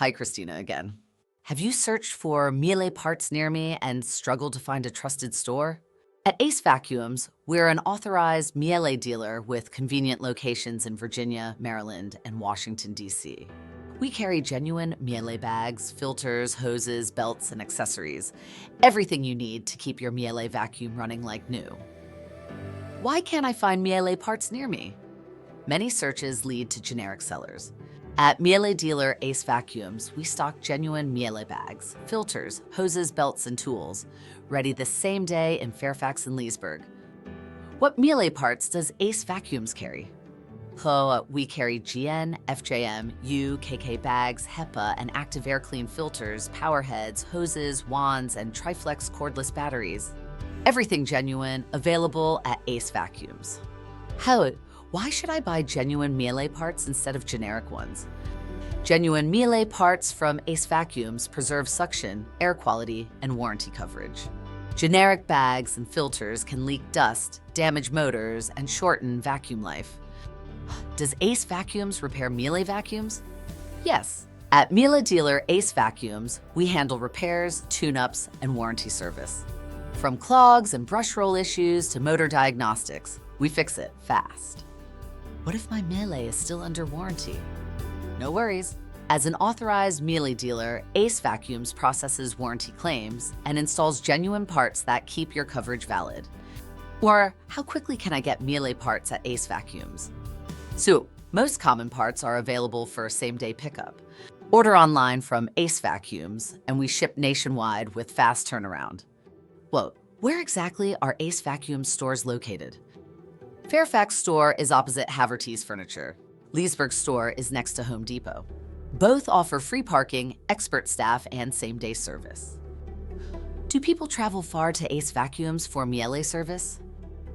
Hi, Christina again. Have you searched for Miele parts near me and struggled to find a trusted store? At AceVacuums, we're an authorized Miele dealer with convenient locations in Virginia, Maryland, and Washington, D.C. We carry genuine Miele bags, filters, hoses, belts, and accessories. Everything you need to keep your Miele vacuum running like new. Why can't I find Miele parts near me? Many searches lead to generic sellers. At Miele dealer AceVacuums, we stock genuine Miele bags, filters, hoses, belts, and tools, ready the same day in Fairfax and Leesburg. What Miele parts does AceVacuums carry? We carry GN, FJM, U, KK bags, HEPA, and active air clean filters, power heads, hoses, wands, and Triflex cordless batteries. Everything genuine, available at AceVacuums. Why should I buy genuine Miele parts instead of generic ones? Genuine Miele parts from AceVacuums preserve suction, air quality, and warranty coverage. Generic bags and filters can leak dust, damage motors, and shorten vacuum life. Does AceVacuums repair Miele vacuums? Yes. At Miele dealer AceVacuums, we handle repairs, tune-ups, and warranty service. From clogs and brush roll issues to motor diagnostics, we fix it fast. What if my Miele is still under warranty? No worries. As an authorized Miele dealer, AceVacuums processes warranty claims and installs genuine parts that keep your coverage valid. Or how quickly can I get Miele parts at AceVacuums? So, most common parts are available for same-day pickup. Order online from AceVacuums, and we ship nationwide with fast turnaround. Well, where exactly are AceVacuums stores located? Fairfax store is opposite Haverty's Furniture. Leesburg store is next to Home Depot. Both offer free parking, expert staff, and same-day service. Do people travel far to AceVacuums for Miele service?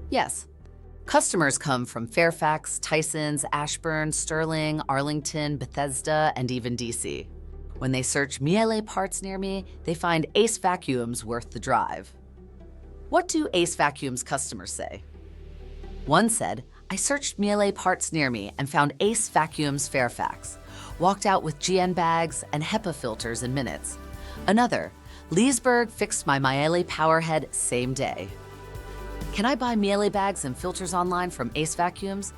Yes. Customers come from Fairfax, Tysons, Ashburn, Sterling, Arlington, Bethesda, and even DC. When they search Miele parts near me, they find AceVacuums worth the drive. What do AceVacuums customers say? One said, I searched Miele parts near me and found AceVacuums Fairfax. Walked out with GN bags and HEPA filters in minutes. Another, Leesburg fixed my Miele power head same day. Can I buy Miele bags and filters online from AceVacuums?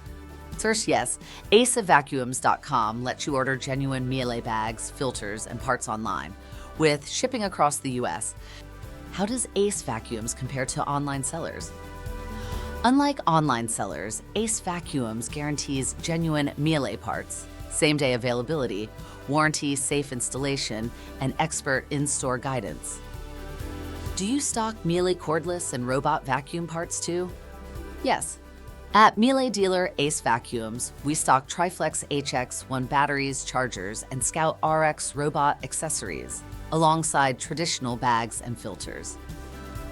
First, yes, AceVacuums.com lets you order genuine Miele bags, filters, and parts online, with shipping across the US. How does AceVacuums compare to online sellers? Unlike online sellers, AceVacuums guarantees genuine Miele parts, same-day availability, warranty, safe installation, and expert in-store guidance. Do you stock Miele cordless and robot vacuum parts too? Yes. At Miele dealer AceVacuums, we stock Triflex HX1 batteries, chargers, and Scout RX robot accessories, alongside traditional bags and filters.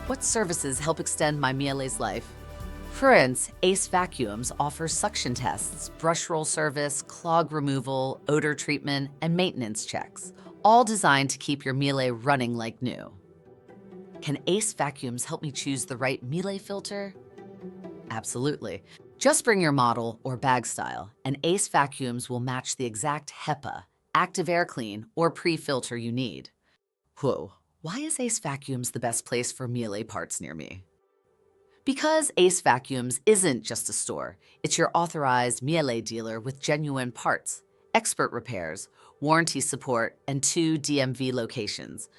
What services help extend my Miele's life? For instance, AceVacuums offers suction tests, brush roll service, clog removal, odor treatment, and maintenance checks, all designed to keep your Miele running like new. Can AceVacuums help me choose the right Miele filter? Absolutely. Just bring your model or bag style, and AceVacuums will match the exact HEPA, active air clean, or pre-filter you need. Why is AceVacuums the best place for Miele parts near me? Because AceVacuums isn't just a store, it's your authorized Miele dealer with genuine parts, expert repairs, warranty support, and 2 DMV locations.